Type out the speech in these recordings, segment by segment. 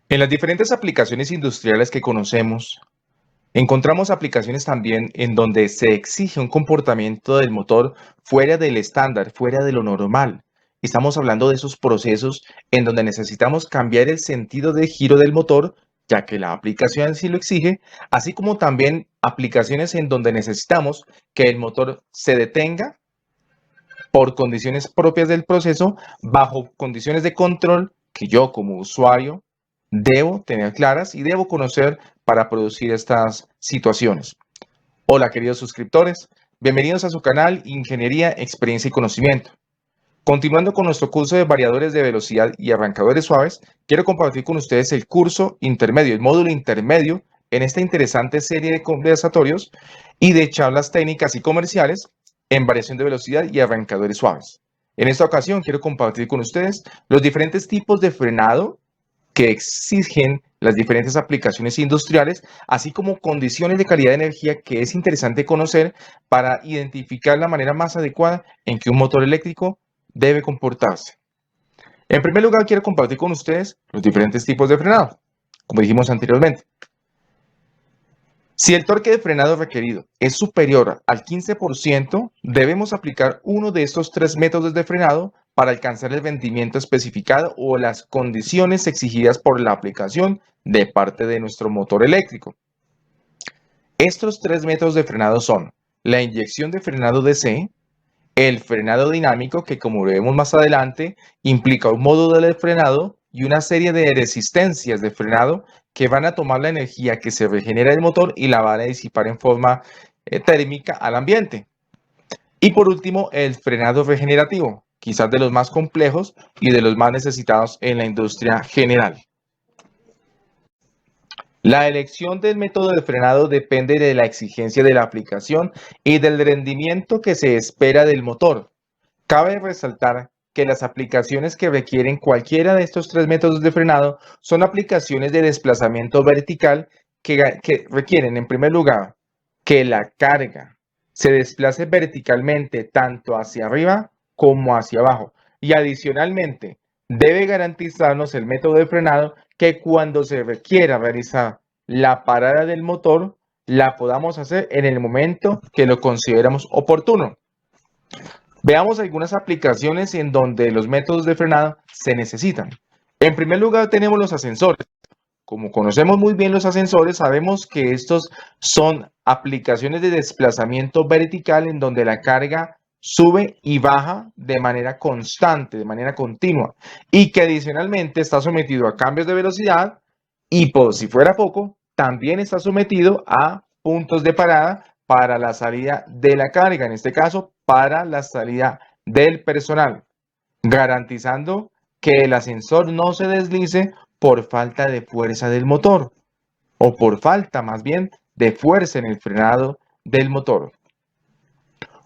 En las diferentes aplicaciones industriales que conocemos, encontramos aplicaciones también en donde se exige un comportamiento del motor fuera del estándar, fuera de lo normal. Estamos hablando de esos procesos en donde necesitamos cambiar el sentido de giro del motor, ya que la aplicación sí lo exige, así como también aplicaciones en donde necesitamos que el motor se detenga por condiciones propias del proceso, bajo condiciones de control que yo como usuario debo tener claras y debo conocer para producir estas situaciones. Hola queridos suscriptores, bienvenidos a su canal Ingeniería, Experiencia y Conocimiento. Continuando con nuestro curso de variadores de velocidad y arrancadores suaves, quiero compartir con ustedes el curso intermedio, el módulo intermedio en esta interesante serie de conversatorios y de charlas técnicas y comerciales en variación de velocidad y arrancadores suaves. En esta ocasión quiero compartir con ustedes los diferentes tipos de frenado que exigen las diferentes aplicaciones industriales, así como condiciones de calidad de energía que es interesante conocer para identificar la manera más adecuada en que un motor eléctrico debe comportarse. En primer lugar, quiero compartir con ustedes los diferentes tipos de frenado, como dijimos anteriormente. Si el torque de frenado requerido es superior al 15%, debemos aplicar uno de estos tres métodos de frenado para alcanzar el rendimiento especificado o las condiciones exigidas por la aplicación de parte de nuestro motor eléctrico. Estos tres métodos de frenado son la inyección de frenado DC, el frenado dinámico, que como veremos más adelante, implica un módulo de frenado y una serie de resistencias de frenado que van a tomar la energía que se regenera del motor y la van a disipar en forma térmica al ambiente. Y por último, el frenado regenerativo, quizás de los más complejos y de los más necesitados en la industria general. La elección del método de frenado depende de la exigencia de la aplicación y del rendimiento que se espera del motor. Cabe resaltar que las aplicaciones que requieren cualquiera de estos tres métodos de frenado son aplicaciones de desplazamiento vertical que requieren, en primer lugar, que la carga se desplace verticalmente tanto hacia arriba como hacia abajo. Y adicionalmente, debe garantizarnos el método de frenado que cuando se requiera realizar la parada del motor, la podamos hacer en el momento que lo consideramos oportuno. Veamos algunas aplicaciones en donde los métodos de frenado se necesitan. En primer lugar, tenemos los ascensores. Como conocemos muy bien los ascensores, sabemos que estos son aplicaciones de desplazamiento vertical en donde la carga sube y baja de manera constante, de manera continua, y que adicionalmente está sometido a cambios de velocidad y, por si fuera poco, también está sometido a puntos de parada para la salida de la carga, en este caso para la salida del personal, garantizando que el ascensor no se deslice por falta de fuerza del motor o por falta más bien de fuerza en el frenado del motor.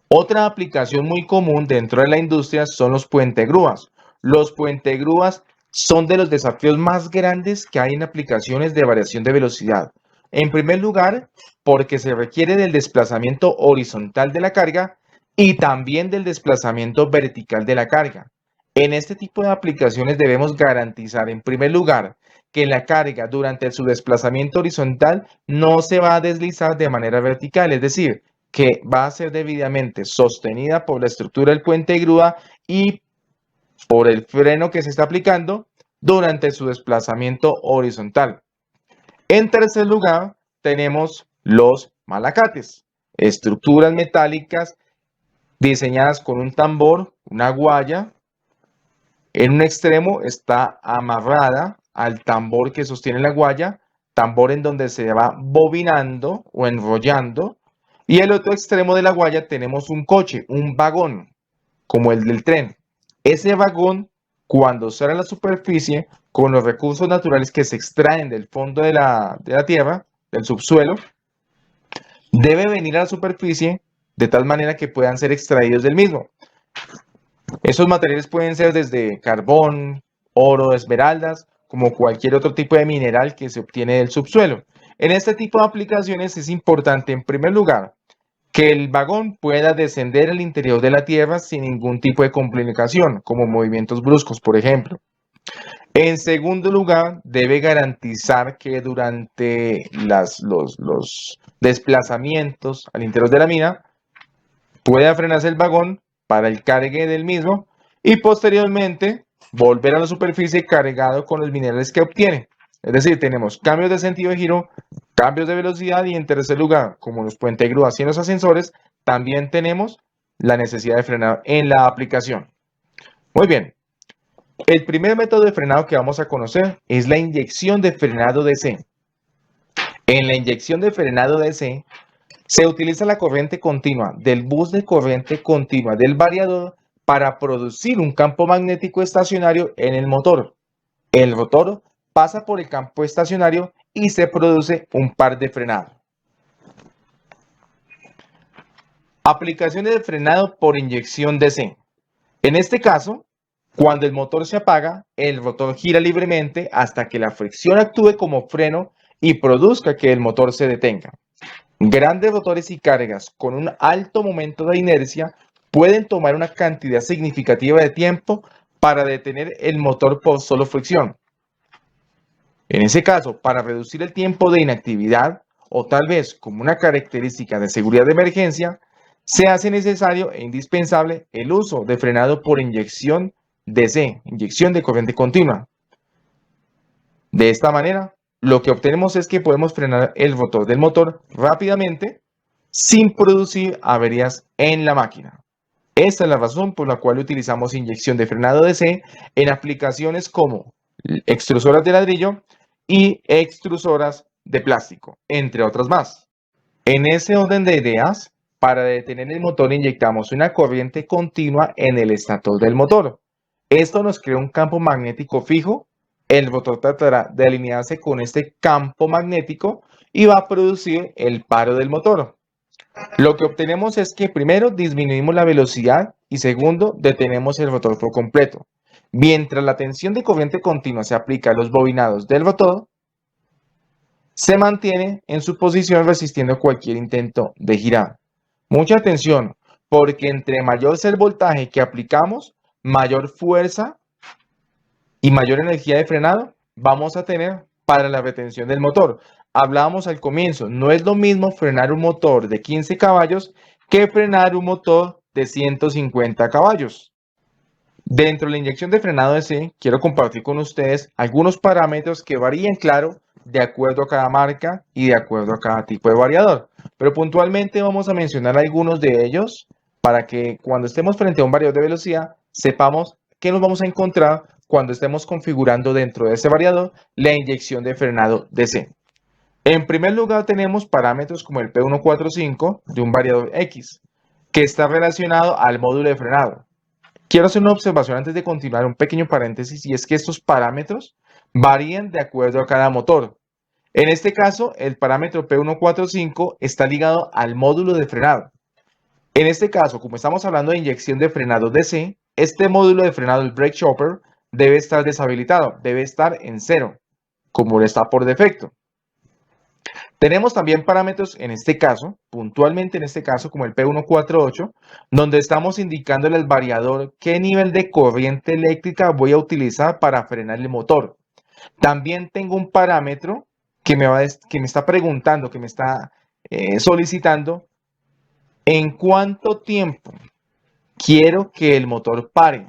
Otra aplicación muy común dentro de la industria son los puentegrúas. Los puentegrúas son de los desafíos más grandes que hay en aplicaciones de variación de velocidad. En primer lugar, porque se requiere del desplazamiento horizontal de la carga y también del desplazamiento vertical de la carga. En este tipo de aplicaciones debemos garantizar, en primer lugar, que la carga durante su desplazamiento horizontal no se va a deslizar de manera vertical, es decir, que va a ser debidamente sostenida por la estructura del puente de grúa y por el freno que se está aplicando durante su desplazamiento horizontal. En tercer lugar, tenemos los malacates, estructuras metálicas diseñadas con un tambor, una guaya. En un extremo está amarrada al tambor que sostiene la guaya, tambor en donde se va bobinando o enrollando. Y el otro extremo de la guaya tenemos un coche, un vagón, como el del tren. Ese vagón, cuando sale a la superficie, con los recursos naturales que se extraen del fondo de la tierra, del subsuelo, debe venir a la superficie de tal manera que puedan ser extraídos del mismo. Esos materiales pueden ser desde carbón, oro, esmeraldas, como cualquier otro tipo de mineral que se obtiene del subsuelo. En este tipo de aplicaciones es importante, en primer lugar, que el vagón pueda descender al interior de la tierra sin ningún tipo de complicación, como movimientos bruscos, por ejemplo. En segundo lugar, debe garantizar que durante los desplazamientos al interior de la mina pueda frenarse el vagón para el cargue del mismo y posteriormente volver a la superficie cargado con los minerales que obtiene. Es decir, tenemos cambios de sentido de giro, cambios de velocidad y en tercer lugar, como los puentes grúas y en los ascensores, también tenemos la necesidad de frenar en la aplicación. Muy bien. El primer método de frenado que vamos a conocer es la inyección de frenado DC. En la inyección de frenado DC se utiliza la corriente continua del bus de corriente continua del variador para producir un campo magnético estacionario en el motor. El rotor pasa por el campo estacionario y se produce un par de frenado. Aplicaciones de frenado por inyección DC. En este caso, cuando el motor se apaga, el rotor gira libremente hasta que la fricción actúe como freno y produzca que el motor se detenga. Grandes rotores y cargas con un alto momento de inercia pueden tomar una cantidad significativa de tiempo para detener el motor por solo fricción. En ese caso, para reducir el tiempo de inactividad o tal vez como una característica de seguridad de emergencia, se hace necesario e indispensable el uso de frenado por inyección DC, inyección de corriente continua. De esta manera, lo que obtenemos es que podemos frenar el rotor del motor rápidamente sin producir averías en la máquina. Esta es la razón por la cual utilizamos inyección de frenado DC en aplicaciones como extrusoras de ladrillo y extrusoras de plástico, entre otras más. En ese orden de ideas, para detener el motor inyectamos una corriente continua en el estator del motor. Esto nos crea un campo magnético fijo. El rotor tratará de alinearse con este campo magnético y va a producir el paro del motor. Lo que obtenemos es que primero disminuimos la velocidad y segundo detenemos el rotor por completo. Mientras la tensión de corriente continua se aplica a los bobinados del rotor, se mantiene en su posición resistiendo cualquier intento de girar. Mucha atención, porque entre mayor sea el voltaje que aplicamos, mayor fuerza y mayor energía de frenado vamos a tener para la retención del motor. Hablábamos al comienzo, no es lo mismo frenar un motor de 15 caballos que frenar un motor de 150 caballos. Dentro de la inyección de frenado DC, quiero compartir con ustedes algunos parámetros que varían, claro, de acuerdo a cada marca y de acuerdo a cada tipo de variador. Pero puntualmente vamos a mencionar algunos de ellos para que cuando estemos frente a un variador de velocidad, sepamos qué nos vamos a encontrar cuando estemos configurando dentro de ese variador la inyección de frenado DC. En primer lugar, tenemos parámetros como el P145 de un variador X, que está relacionado al módulo de frenado. Quiero hacer una observación antes de continuar, un pequeño paréntesis, y es que estos parámetros varían de acuerdo a cada motor. En este caso, el parámetro P145 está ligado al módulo de frenado. En este caso, como estamos hablando de inyección de frenado DC, este módulo de frenado, el brake chopper, debe estar deshabilitado, debe estar en 0, como lo está por defecto. Tenemos también parámetros en este caso, puntualmente en este caso, como el P148, donde estamos indicándole al variador qué nivel de corriente eléctrica voy a utilizar para frenar el motor. También tengo un parámetro que me está preguntando, que me está solicitando en cuánto tiempo quiero que el motor pare.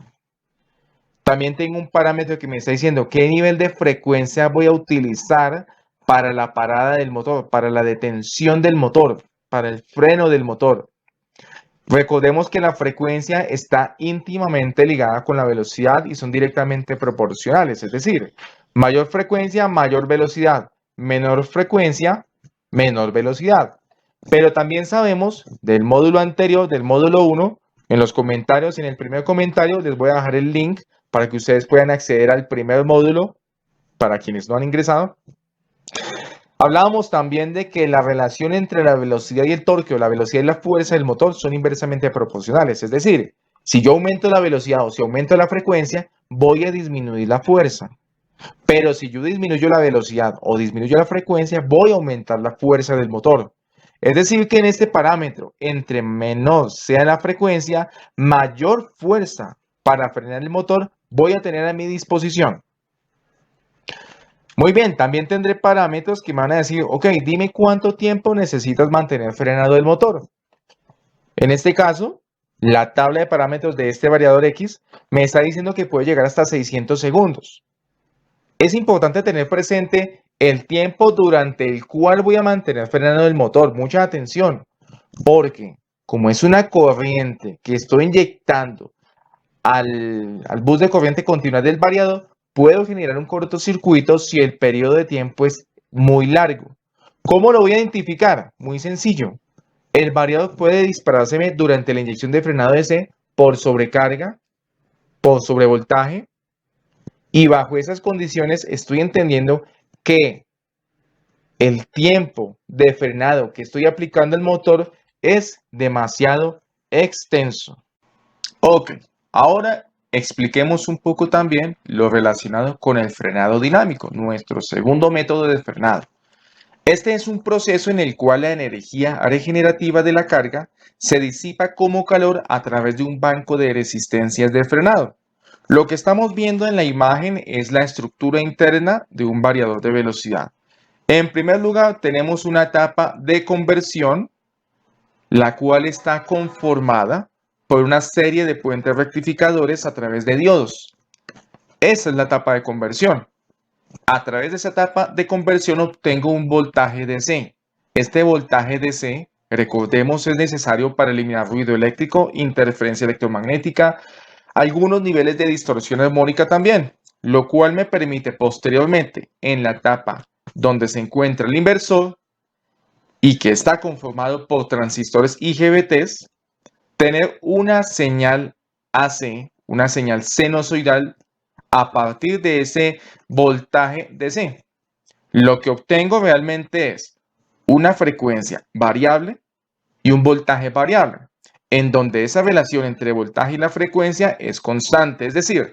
También tengo un parámetro que me está diciendo qué nivel de frecuencia voy a utilizar para la parada del motor, para la detención del motor, para el freno del motor. Recordemos que la frecuencia está íntimamente ligada con la velocidad y son directamente proporcionales, es decir, mayor frecuencia, mayor velocidad, menor frecuencia, menor velocidad. Pero también sabemos del módulo anterior, del módulo 1, en los comentarios, en el primer comentario les voy a dejar el link para que ustedes puedan acceder al primer módulo para quienes no han ingresado. Hablábamos también de que la relación entre la velocidad y el torque o la velocidad y la fuerza del motor son inversamente proporcionales. Es decir, si yo aumento la velocidad o si aumento la frecuencia, voy a disminuir la fuerza. Pero si yo disminuyo la velocidad o disminuyo la frecuencia, voy a aumentar la fuerza del motor. Es decir, que en este parámetro, entre menor sea la frecuencia, mayor fuerza para frenar el motor voy a tener a mi disposición. Muy bien, también tendré parámetros que me van a decir, ok, dime cuánto tiempo necesitas mantener frenado el motor. En este caso, la tabla de parámetros de este variador X me está diciendo que puede llegar hasta 600 segundos. Es importante tener presente el tiempo durante el cual voy a mantener frenado el motor. Mucha atención, porque como es una corriente que estoy inyectando al bus de corriente continua del variador, puedo generar un cortocircuito si el periodo de tiempo es muy largo. ¿Cómo lo voy a identificar? Muy sencillo. El variador puede disparárseme durante la inyección de frenado DC por sobrecarga, por sobrevoltaje, y bajo esas condiciones estoy entendiendo que el tiempo de frenado que estoy aplicando al motor es demasiado extenso. Ok, ahora expliquemos un poco también lo relacionado con el frenado dinámico, nuestro segundo método de frenado. Este es un proceso en el cual la energía regenerativa de la carga se disipa como calor a través de un banco de resistencias de frenado. Lo que estamos viendo en la imagen es la estructura interna de un variador de velocidad. En primer lugar, tenemos una etapa de conversión, la cual está conformada por una serie de puentes rectificadores a través de diodos. Esa es la etapa de conversión. A través de esa etapa de conversión obtengo un voltaje DC. Este voltaje DC, recordemos, es necesario para eliminar ruido eléctrico, interferencia electromagnética, algunos niveles de distorsión armónica también, lo cual me permite posteriormente, en la etapa donde se encuentra el inversor y que está conformado por transistores IGBTs, tener una señal AC, una señal sinusoidal a partir de ese voltaje DC. Lo que obtengo realmente es una frecuencia variable y un voltaje variable, en donde esa relación entre el voltaje y la frecuencia es constante. Es decir,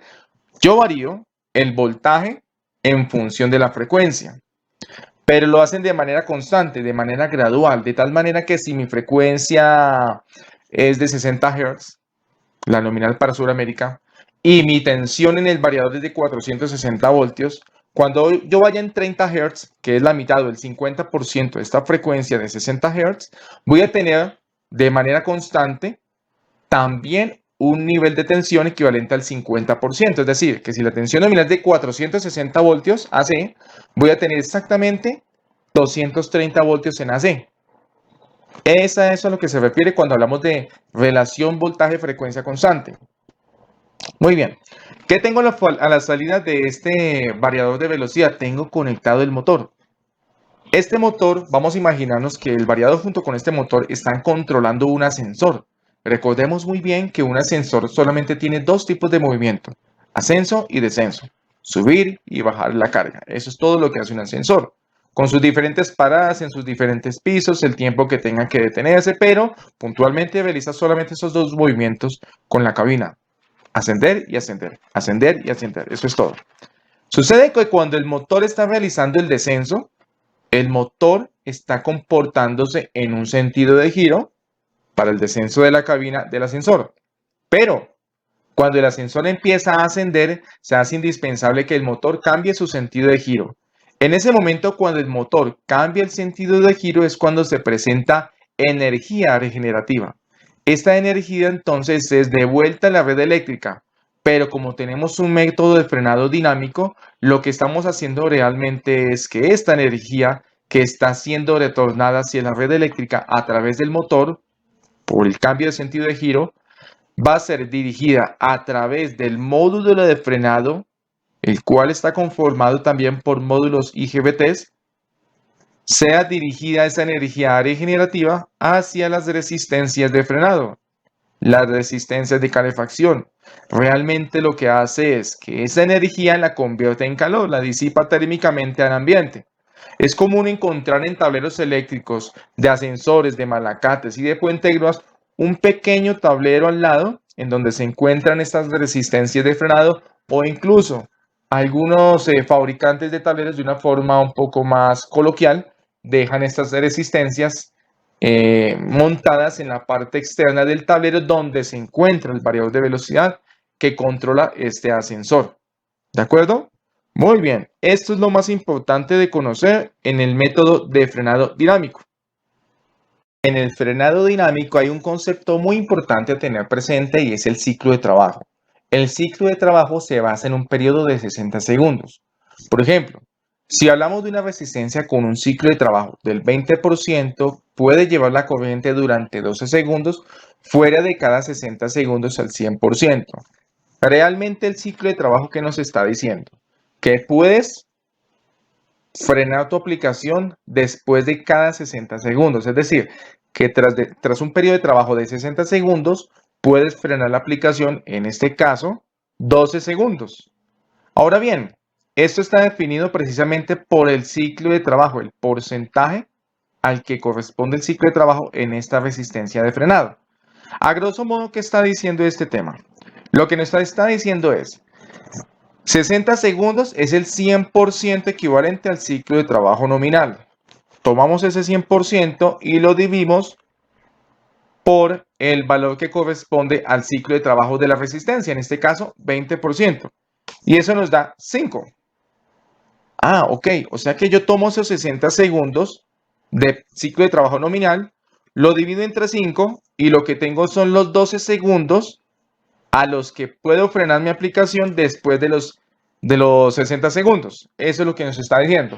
yo varío el voltaje en función de la frecuencia, pero lo hacen de manera constante, de manera gradual, de tal manera que si mi frecuencia es de 60 Hz, la nominal para Sudamérica, y mi tensión en el variador es de 460 voltios, cuando yo vaya en 30 Hz, que es la mitad o el 50% de esta frecuencia de 60 Hz, voy a tener de manera constante también un nivel de tensión equivalente al 50%. Es decir, que si la tensión nominal es de 460 voltios AC, voy a tener exactamente 230 voltios en AC. Eso es a lo que se refiere cuando hablamos de relación voltaje-frecuencia constante. Muy bien. ¿Qué tengo a la salida de este variador de velocidad? Tengo conectado el motor. Este motor, vamos a imaginarnos que el variador junto con este motor están controlando un ascensor. Recordemos muy bien que un ascensor solamente tiene dos tipos de movimiento, ascenso y descenso, subir y bajar la carga. Eso es todo lo que hace un ascensor, con sus diferentes paradas en sus diferentes pisos, el tiempo que tenga que detenerse, pero puntualmente realiza solamente esos dos movimientos con la cabina, ascender y ascender, ascender y ascender. Eso es todo. Sucede que cuando el motor está realizando el descenso, el motor está comportándose en un sentido de giro para el descenso de la cabina del ascensor. Pero cuando el ascensor empieza a ascender, se hace indispensable que el motor cambie su sentido de giro. En ese momento, cuando el motor cambia el sentido de giro, es cuando se presenta energía regenerativa. Esta energía entonces es devuelta a la red eléctrica, pero como tenemos un método de frenado dinámico, lo que estamos haciendo realmente es que esta energía que está siendo retornada hacia la red eléctrica a través del motor, por el cambio de sentido de giro, va a ser dirigida a través del módulo de frenado, el cual está conformado también por módulos IGBTs, sea dirigida esa energía regenerativa hacia las resistencias de frenado, las resistencias de calefacción. Realmente lo que hace es que esa energía la convierte en calor, la disipa térmicamente al ambiente. Es común encontrar en tableros eléctricos de ascensores, de malacates y de puente grúas un pequeño tablero al lado en donde se encuentran estas resistencias de frenado, o incluso algunos fabricantes de tableros de una forma un poco más coloquial dejan estas resistencias montadas en la parte externa del tablero donde se encuentra el variador de velocidad que controla este ascensor. ¿De acuerdo? Muy bien, esto es lo más importante de conocer en el método de frenado dinámico. En el frenado dinámico hay un concepto muy importante a tener presente y es el ciclo de trabajo. El ciclo de trabajo se basa en un periodo de 60 segundos. Por ejemplo, si hablamos de una resistencia con un ciclo de trabajo del 20%, puede llevar la corriente durante 12 segundos fuera de cada 60 segundos al 100%. Realmente el ciclo de trabajo que nos está diciendo que puedes frenar tu aplicación después de cada 60 segundos. Es decir, que tras un periodo de trabajo de 60 segundos, puedes frenar la aplicación, en este caso, 12 segundos. Ahora bien, esto está definido precisamente por el ciclo de trabajo, el porcentaje al que corresponde el ciclo de trabajo en esta resistencia de frenado. A grosso modo, ¿qué está diciendo este tema? Lo que nos está diciendo es 60 segundos es el 100% equivalente al ciclo de trabajo nominal. Tomamos ese 100% y lo dividimos por el valor que corresponde al ciclo de trabajo de la resistencia, en este caso 20%. Y eso nos da 5. Ah, ok. O sea que yo tomo esos 60 segundos de ciclo de trabajo nominal, lo divido entre 5 y lo que tengo son los 12 segundos a los que puedo frenar mi aplicación después de los 60 segundos. Eso es lo que nos está diciendo.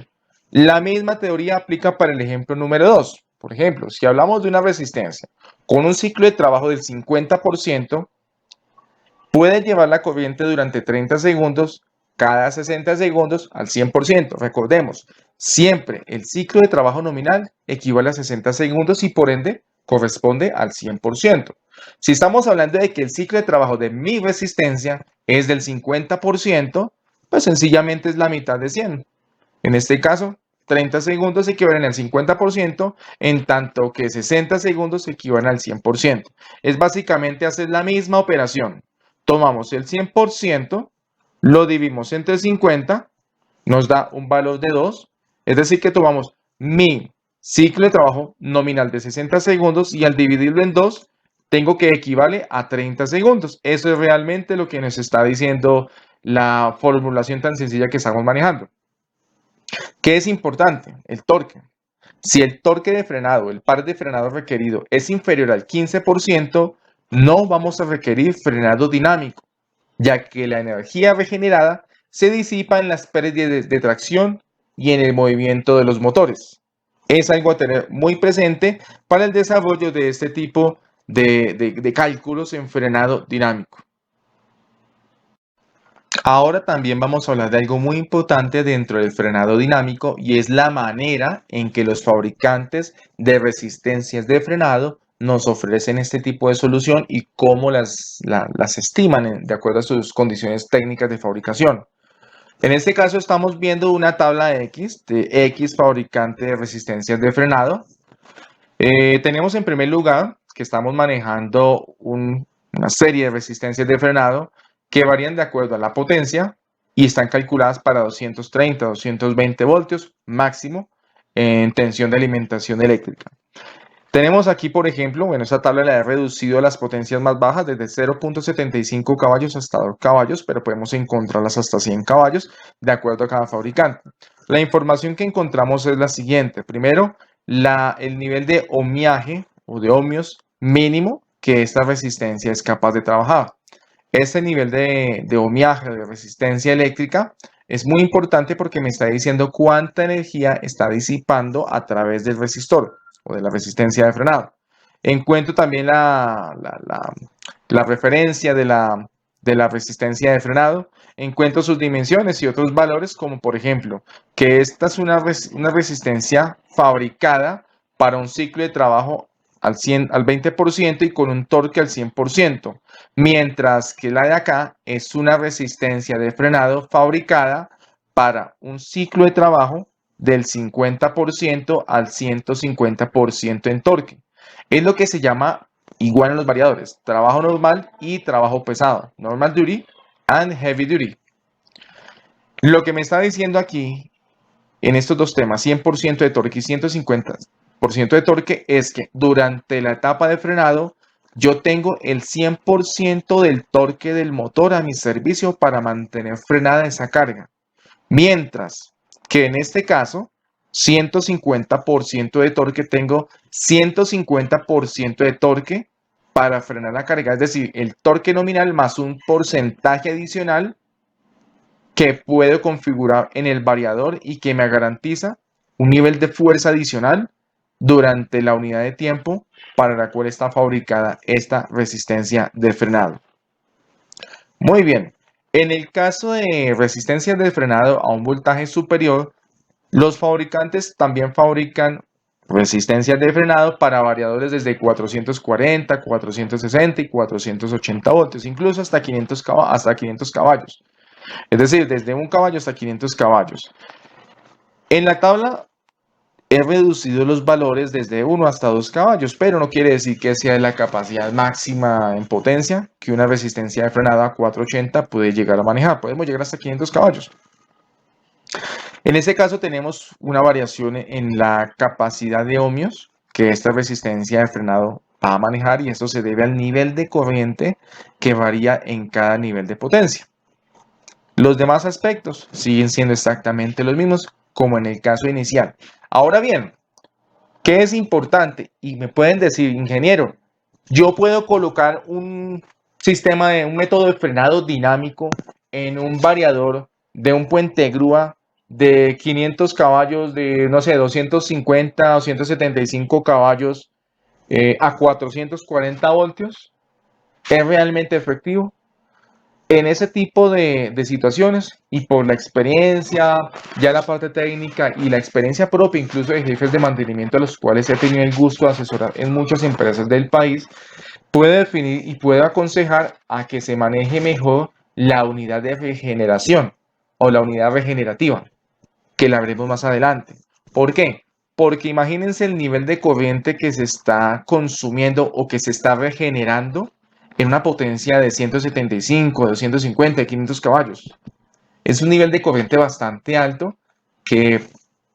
La misma teoría aplica para el ejemplo número 2. Por ejemplo, si hablamos de una resistencia con un ciclo de trabajo del 50%, puede llevar la corriente durante 30 segundos, cada 60 segundos al 100%. Recordemos, siempre el ciclo de trabajo nominal equivale a 60 segundos y por ende corresponde al 100%. Si estamos hablando de que el ciclo de trabajo de mi resistencia es del 50%, pues sencillamente es la mitad de 100. En este caso, 30 segundos equivalen al 50%, en tanto que 60 segundos equivalen al 100%. Es básicamente hacer la misma operación. Tomamos el 100%, lo dividimos entre 50, nos da un valor de 2, es decir que tomamos mi ciclo de trabajo nominal de 60 segundos y al dividirlo en 2, tengo que equivale a 30 segundos. Eso es realmente lo que nos está diciendo la formulación tan sencilla que estamos manejando. ¿Qué es importante? El torque. Si el torque de frenado, el par de frenado requerido es inferior al 15%, no vamos a requerir frenado dinámico, ya que la energía regenerada se disipa en las pérdidas de tracción y en el movimiento de los motores. Es algo a tener muy presente para el desarrollo de este tipo de cálculos en frenado dinámico. Ahora también vamos a hablar de algo muy importante dentro del frenado dinámico y es la manera en que los fabricantes de resistencias de frenado nos ofrecen este tipo de solución y cómo las estiman de acuerdo a sus condiciones técnicas de fabricación. En este caso estamos viendo una tabla X de X fabricante de resistencias de frenado. Tenemos en primer lugar que estamos manejando una serie de resistencias de frenado que varían de acuerdo a la potencia y están calculadas para 230, 220 voltios máximo en tensión de alimentación eléctrica. Tenemos aquí, por ejemplo, bueno, esta tabla la he reducido a las potencias más bajas, desde 0.75 caballos hasta 2 caballos, pero podemos encontrarlas hasta 100 caballos, de acuerdo a cada fabricante. La información que encontramos es la siguiente. Primero, el nivel de ohmiaje o de ohmios mínimo que esta resistencia es capaz de trabajar. Este nivel de ohmiaje, de resistencia eléctrica, es muy importante porque me está diciendo cuánta energía está disipando a través del resistor o de la resistencia de frenado. Encuentro también la referencia de la resistencia de frenado. Encuentro sus dimensiones y otros valores, como por ejemplo, que esta es una resistencia fabricada para un ciclo de trabajo al 20% y con un torque al 100%, mientras que la de acá es una resistencia de frenado fabricada para un ciclo de trabajo del 50% al 150% en torque. Es lo que se llama igual en los variadores, trabajo normal y trabajo pesado, normal duty and heavy duty. Lo que me está diciendo aquí en estos dos temas, 100% de torque y 150% de torque, es que durante la etapa de frenado yo tengo el 100% del torque del motor a mi servicio para mantener frenada esa carga. Mientras que en este caso, 150% de torque, tengo 150% de torque para frenar la carga, es decir, el torque nominal más un porcentaje adicional que puedo configurar en el variador y que me garantiza un nivel de fuerza adicional durante la unidad de tiempo para la cual está fabricada esta resistencia de frenado. Muy bien, en el caso de resistencia de frenado a un voltaje superior, los fabricantes también fabrican resistencias de frenado para variadores desde 440, 460 y 480 voltios, incluso hasta 500 caballos. Es decir, desde 1 caballo hasta 500 caballos. En la tabla he reducido los valores desde 1 hasta 2 caballos, pero no quiere decir que sea la capacidad máxima en potencia que una resistencia de frenado a 480 puede llegar a manejar. Podemos llegar hasta 500 caballos. En este caso tenemos una variación en la capacidad de ohmios que esta resistencia de frenado va a manejar, y esto se debe al nivel de corriente que varía en cada nivel de potencia. Los demás aspectos siguen siendo exactamente los mismos como en el caso inicial. Ahora bien, ¿qué es importante? Y me pueden decir, ingeniero, yo puedo colocar un un método de frenado dinámico en un variador de un puente grúa de 500 caballos, de no sé, 250 o 175 caballos a 440 voltios. ¿Es realmente efectivo? En ese tipo de situaciones, y por la experiencia, ya la parte técnica y la experiencia propia, incluso de jefes de mantenimiento a los cuales he tenido el gusto de asesorar en muchas empresas del país, puede definir y puede aconsejar a que se maneje mejor la unidad de regeneración o la unidad regenerativa, que la veremos más adelante. ¿Por qué? Porque imagínense el nivel de corriente que se está consumiendo o que se está regenerando en una potencia de 175, 250, 500 caballos. Es un nivel de corriente bastante alto que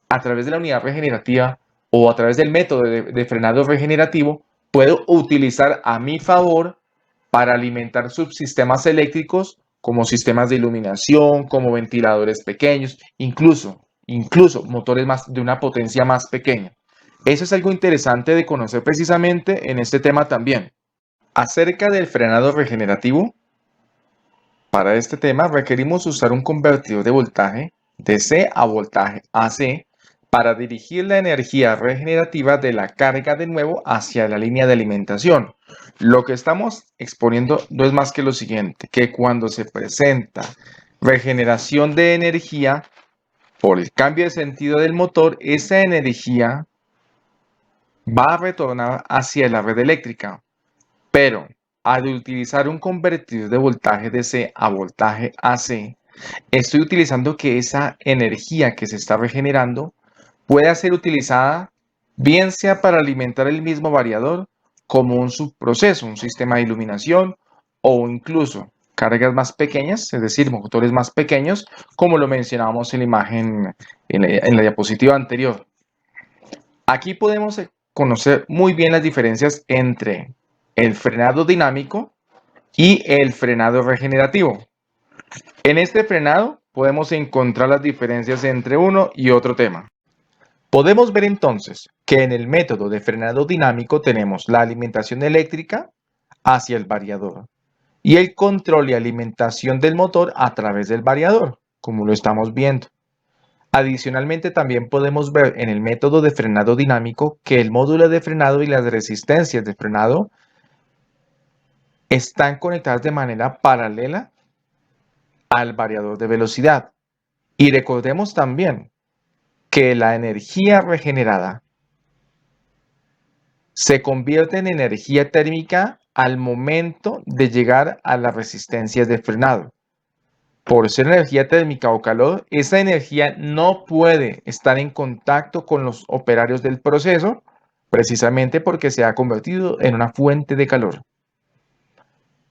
a través de la unidad regenerativa o a través del método de frenado regenerativo puedo utilizar a mi favor para alimentar subsistemas eléctricos como sistemas de iluminación, como ventiladores pequeños, incluso motores de una potencia más pequeña. Eso es algo interesante de conocer precisamente en este tema también. Acerca del frenado regenerativo, para este tema requerimos usar un convertidor de voltaje DC a voltaje AC para dirigir la energía regenerativa de la carga de nuevo hacia la línea de alimentación. Lo que estamos exponiendo no es más que lo siguiente, que cuando se presenta regeneración de energía por el cambio de sentido del motor, esa energía va a retornar hacia la red eléctrica. Pero al utilizar un convertidor de voltaje DC a voltaje AC, estoy utilizando que esa energía que se está regenerando pueda ser utilizada bien sea para alimentar el mismo variador como un subproceso, un sistema de iluminación, o incluso cargas más pequeñas, es decir, motores más pequeños, como lo mencionábamos en la imagen, en la diapositiva anterior. Aquí podemos conocer muy bien las diferencias entre el frenado dinámico y el frenado regenerativo. En este frenado podemos encontrar las diferencias entre uno y otro tema. Podemos ver entonces que en el método de frenado dinámico tenemos la alimentación eléctrica hacia el variador y el control y alimentación del motor a través del variador, como lo estamos viendo. Adicionalmente, también podemos ver en el método de frenado dinámico que el módulo de frenado y las resistencias de frenado están conectadas de manera paralela al variador de velocidad. Y recordemos también que la energía regenerada se convierte en energía térmica al momento de llegar a las resistencias de frenado. Por ser energía térmica o calor, esa energía no puede estar en contacto con los operarios del proceso, precisamente porque se ha convertido en una fuente de calor.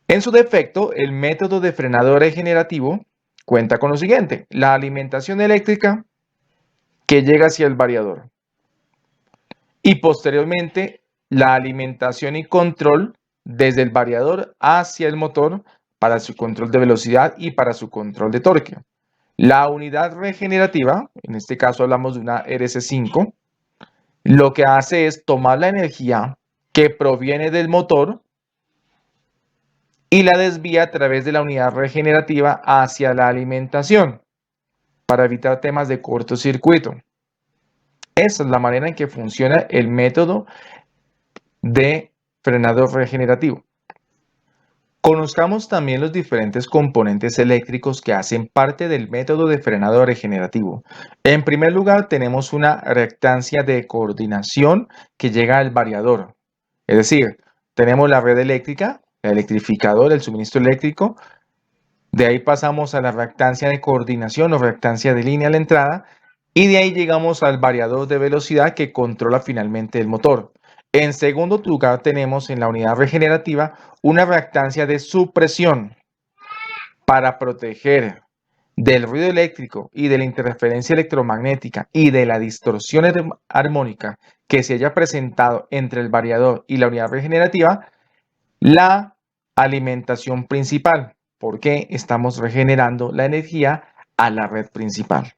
En su defecto, el método de frenado regenerativo cuenta con lo siguiente: la alimentación eléctrica que llega hacia el variador y posteriormente la alimentación y control desde el variador hacia el motor para su control de velocidad y para su control de torque. La unidad regenerativa, en este caso hablamos de una RC5, lo que hace es tomar la energía que proviene del motor y la desvía a través de la unidad regenerativa hacia la alimentación para evitar temas de cortocircuito. Esa es la manera en que funciona el método de frenado regenerativo. Conozcamos también los diferentes componentes eléctricos que hacen parte del método de frenado regenerativo. En primer lugar, tenemos una reactancia de coordinación que llega al variador. Es decir, tenemos la red eléctrica, el electrificador, el suministro eléctrico. De ahí pasamos a la reactancia de coordinación o reactancia de línea a la entrada. Y de ahí llegamos al variador de velocidad que controla finalmente el motor. En segundo lugar, tenemos en la unidad regenerativa una reactancia de supresión para proteger del ruido eléctrico y de la interferencia electromagnética y de la distorsión armónica que se haya presentado entre el variador y la unidad regenerativa, la alimentación principal, porque estamos regenerando la energía a la red principal.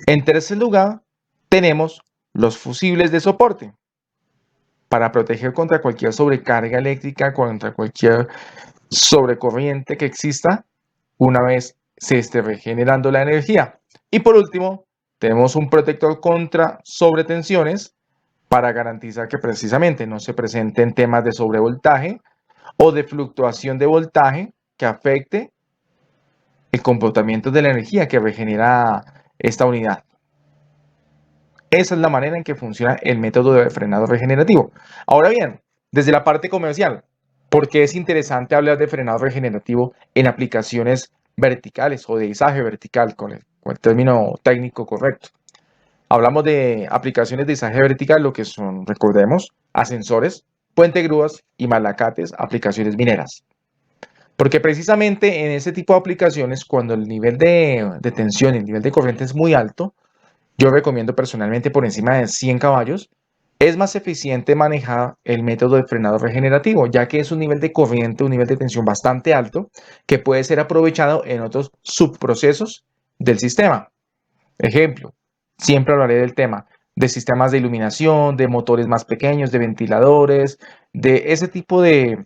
En tercer lugar, tenemos los fusibles de soporte para proteger contra cualquier sobrecarga eléctrica, contra cualquier sobrecorriente que exista una vez se esté regenerando la energía. Y por último, tenemos un protector contra sobretensiones para garantizar que precisamente no se presenten temas de sobrevoltaje o de fluctuación de voltaje que afecte el comportamiento de la energía que regenera esta unidad. Esa es la manera en que funciona el método de frenado regenerativo. Ahora bien, desde la parte comercial, ¿por qué es interesante hablar de frenado regenerativo en aplicaciones verticales o de izaje vertical con el término técnico correcto? Hablamos de aplicaciones de izaje vertical, lo que son, recordemos, ascensores, puente grúas y malacates, aplicaciones mineras. Porque precisamente en ese tipo de aplicaciones, cuando el nivel de tensión, el nivel de corriente es muy alto, yo recomiendo personalmente por encima de 100 caballos, es más eficiente manejar el método de frenado regenerativo, ya que es un nivel de corriente, un nivel de tensión bastante alto que puede ser aprovechado en otros subprocesos del sistema. Ejemplo, siempre hablaré del tema de sistemas de iluminación, de motores más pequeños, de ventiladores, de ese tipo de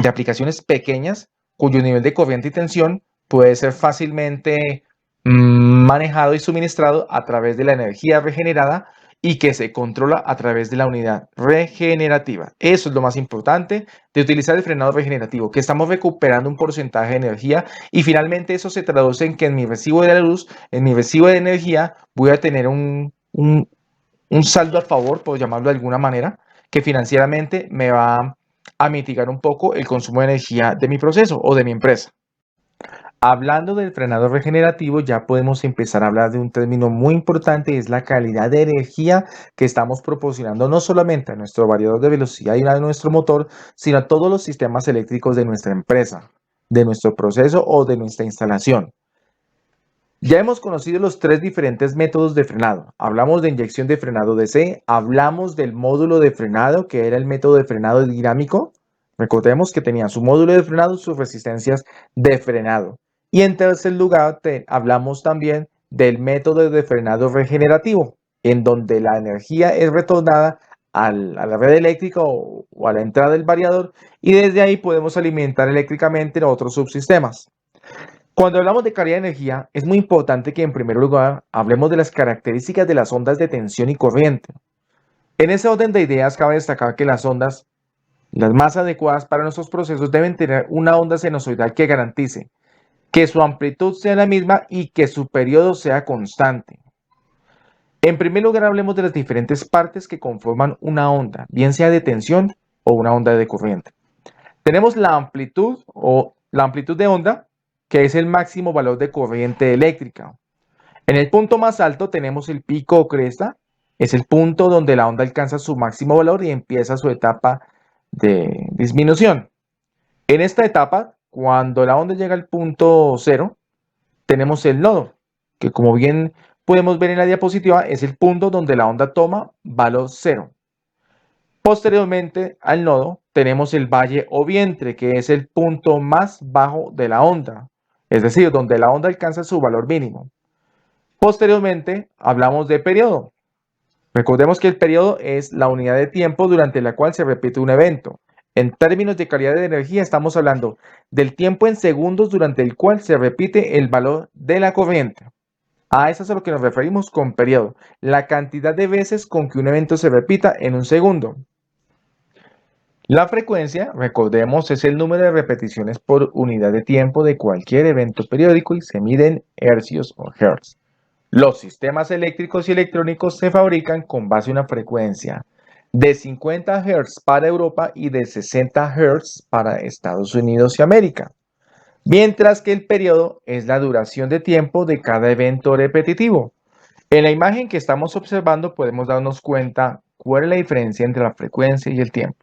aplicaciones pequeñas cuyo nivel de corriente y tensión puede ser fácilmente manejado y suministrado a través de la energía regenerada y que se controla a través de la unidad regenerativa. Eso es lo más importante de utilizar el frenado regenerativo, que estamos recuperando un porcentaje de energía y finalmente eso se traduce en que en mi recibo de la luz, en mi recibo de energía, voy a tener un saldo a favor, por llamarlo de alguna manera, que financieramente me va a mitigar un poco el consumo de energía de mi proceso o de mi empresa. Hablando del frenado regenerativo, ya podemos empezar a hablar de un término muy importante, es la calidad de energía que estamos proporcionando no solamente a nuestro variador de velocidad y a nuestro motor, sino a todos los sistemas eléctricos de nuestra empresa, de nuestro proceso o de nuestra instalación. Ya hemos conocido los tres diferentes métodos de frenado. Hablamos de inyección de frenado DC, hablamos del módulo de frenado, que era el método de frenado dinámico. Recordemos que tenía su módulo de frenado, sus resistencias de frenado. Y en tercer lugar, hablamos también del método de frenado regenerativo, en donde la energía es retornada a la red eléctrica o a la entrada del variador y desde ahí podemos alimentar eléctricamente otros subsistemas. Cuando hablamos de calidad de energía, es muy importante que en primer lugar hablemos de las características de las ondas de tensión y corriente. En ese orden de ideas cabe destacar que las ondas, las más adecuadas para nuestros procesos, deben tener una onda sinusoidal que garantice que su amplitud sea la misma y que su periodo sea constante. En primer lugar, hablemos de las diferentes partes que conforman una onda, bien sea de tensión o una onda de corriente. Tenemos la amplitud o la amplitud de onda, que es el máximo valor de corriente eléctrica. En el punto más alto tenemos el pico o cresta, es el punto donde la onda alcanza su máximo valor y empieza su etapa de disminución. En esta etapa, cuando la onda llega al punto cero, tenemos el nodo, que como bien podemos ver en la diapositiva, es el punto donde la onda toma valor cero. Posteriormente al nodo tenemos el valle o vientre, que es el punto más bajo de la onda. es decir, donde la onda alcanza su valor mínimo. Posteriormente, hablamos de periodo. Recordemos que el periodo es la unidad de tiempo durante la cual se repite un evento. En términos de calidad de energía, estamos hablando del tiempo en segundos durante el cual se repite el valor de la corriente. A eso es a lo que nos referimos con periodo, la cantidad de veces con que un evento se repita en un segundo. La frecuencia, recordemos, es el número de repeticiones por unidad de tiempo de cualquier evento periódico y se mide en hercios o hertz. Los sistemas eléctricos y electrónicos se fabrican con base en una frecuencia de 50 Hz para Europa y de 60 Hz para Estados Unidos y América, mientras que el periodo es la duración de tiempo de cada evento repetitivo. En la imagen que estamos observando podemos darnos cuenta cuál es la diferencia entre la frecuencia y el tiempo.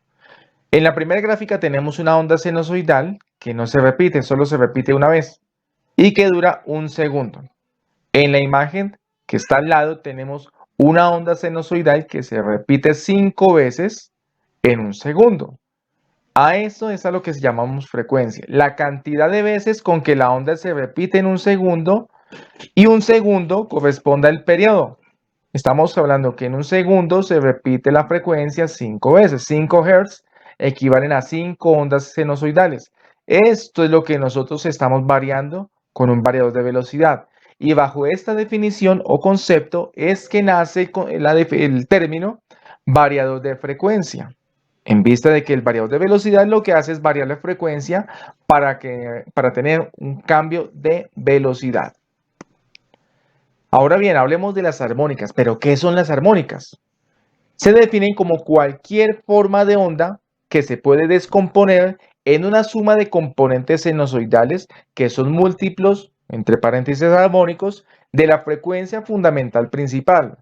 En la primera gráfica tenemos una onda sinusoidal que no se repite, solo se repite una vez y que dura un segundo. En la imagen que está al lado tenemos una onda sinusoidal que se repite 5 veces en un segundo. A eso es a lo que llamamos frecuencia, la cantidad de veces con que la onda se repite en un segundo, y un segundo corresponde al periodo. Estamos hablando que en un segundo se repite la frecuencia 5 veces. 5 Hz equivalen a 5 ondas sinusoidales. Esto es lo que nosotros estamos variando con un variador de velocidad. Y bajo esta definición o concepto es que nace el término variador de frecuencia. En vista de que el variador de velocidad lo que hace es variar la frecuencia para tener un cambio de velocidad. Ahora bien, hablemos de las armónicas. ¿Pero qué son las armónicas? Se definen como cualquier forma de onda que se puede descomponer en una suma de componentes sinusoidales que son múltiplos, entre paréntesis armónicos, de la frecuencia fundamental principal.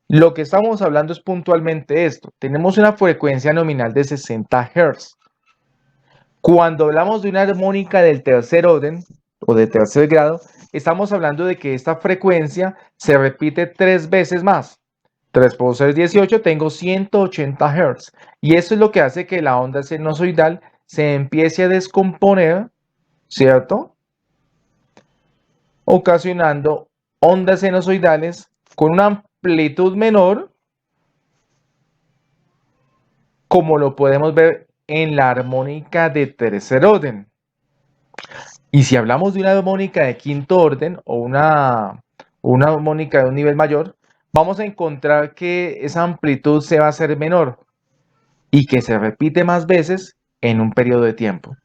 Lo que estamos hablando es puntualmente esto. Tenemos una frecuencia nominal de 60 Hz. Cuando hablamos de una armónica del tercer orden o de tercer grado, estamos hablando de que esta frecuencia se repite 3 veces más. 3 por 6, 18, tengo 180 Hz. Y eso es lo que hace que la onda sinusoidal se empiece a descomponer, ¿cierto? Ocasionando ondas sinusoidales con una amplitud menor, como lo podemos ver en la armónica de tercer orden. Y si hablamos de una armónica de quinto orden o una armónica de un nivel mayor, vamos a encontrar que esa amplitud se va a hacer menor y que se repite más veces en un periodo de tiempo.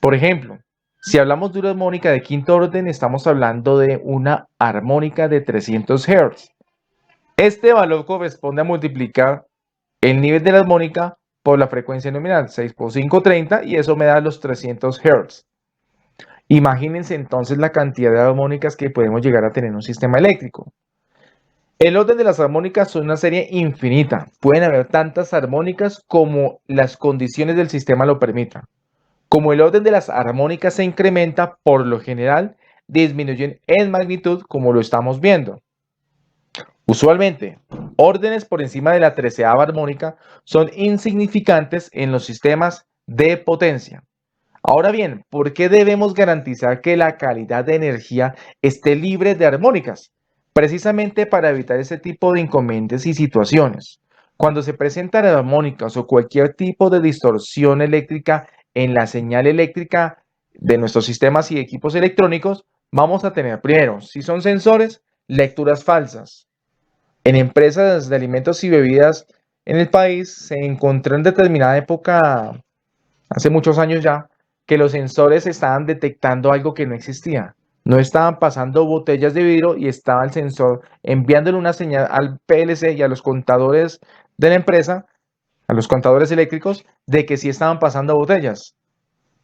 Por ejemplo, si hablamos de una armónica de quinto orden, estamos hablando de una armónica de 300 Hz. Este valor corresponde a multiplicar el nivel de la armónica por la frecuencia nominal, 6 por 5, 30, y eso me da los 300 Hz. Imagínense entonces la cantidad de armónicas que podemos llegar a tener en un sistema eléctrico. El orden de las armónicas son una serie infinita. Pueden haber tantas armónicas como las condiciones del sistema lo permitan. Como el orden de las armónicas se incrementa, por lo general disminuyen en magnitud como lo estamos viendo. Usualmente, órdenes por encima de la 13ª armónica son insignificantes en los sistemas de potencia. Ahora bien, ¿por qué debemos garantizar que la calidad de energía esté libre de armónicas? Precisamente para evitar ese tipo de inconvenientes y situaciones. Cuando se presentan armónicas o cualquier tipo de distorsión eléctrica en la señal eléctrica de nuestros sistemas y equipos electrónicos, vamos a tener primero, si son sensores, lecturas falsas. En empresas de alimentos y bebidas en el país se encontró en determinada época, hace muchos años ya, que los sensores estaban detectando algo que no existía. No estaban pasando botellas de vidrio y estaba el sensor enviándole una señal al PLC y a los contadores de la empresa, a los contadores eléctricos, de que sí estaban pasando botellas.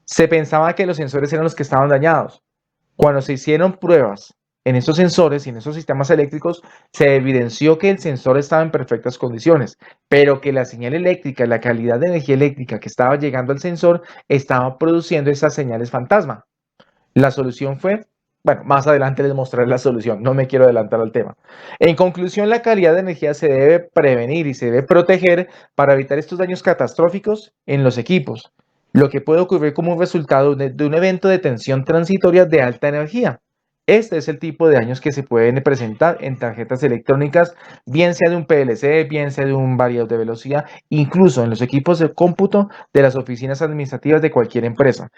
Se pensaba que los sensores eran los que estaban dañados. Cuando se hicieron pruebas en esos sensores y en esos sistemas eléctricos, se evidenció que el sensor estaba en perfectas condiciones, pero que la señal eléctrica, la calidad de energía eléctrica que estaba llegando al sensor, estaba produciendo esas señales fantasma. La solución fue, bueno, más adelante les mostraré la solución, no me quiero adelantar al tema. En conclusión, la calidad de energía se debe prevenir y se debe proteger para evitar estos daños catastróficos en los equipos. lo que puede ocurrir como un resultado de un evento de tensión transitoria de alta energía. Este es el tipo de daños que se pueden presentar en tarjetas electrónicas, bien sea de un PLC, bien sea de un variador de velocidad, incluso en los equipos de cómputo de las oficinas administrativas de cualquier empresa.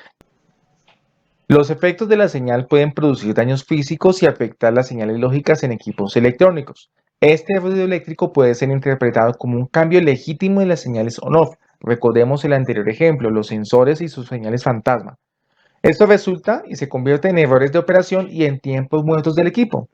Los efectos de la señal pueden producir daños físicos y afectar las señales lógicas en equipos electrónicos. Este ruido eléctrico puede ser interpretado como un cambio legítimo de las señales on-off. Recordemos el anterior ejemplo, los sensores y sus señales fantasma. Esto resulta y se convierte en errores de operación y en tiempos muertos del equipo.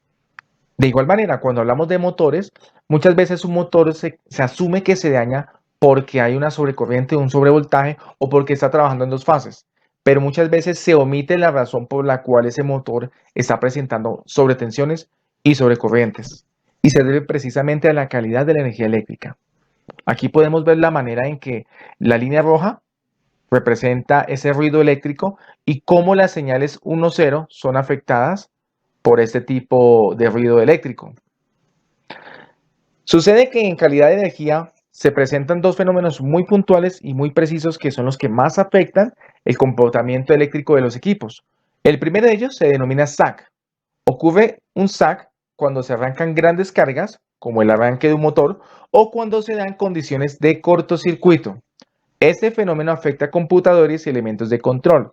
De igual manera, cuando hablamos de motores, muchas veces un motor se asume que se daña porque hay una sobrecorriente, un sobrevoltaje o porque está trabajando en dos fases. Pero muchas veces se omite la razón por la cual ese motor está presentando sobretensiones y sobrecorrientes. Y se debe precisamente a la calidad de la energía eléctrica. Aquí podemos ver la manera en que la línea roja representa ese ruido eléctrico y cómo las señales 1-0 son afectadas por este tipo de ruido eléctrico. Sucede que en calidad de energía se presentan dos fenómenos muy puntuales y muy precisos que son los que más afectan el comportamiento eléctrico de los equipos. El primero de ellos se denomina sag. Ocurre un sag cuando se arrancan grandes cargas, como el arranque de un motor, o cuando se dan condiciones de cortocircuito. Este fenómeno afecta a computadores y elementos de control.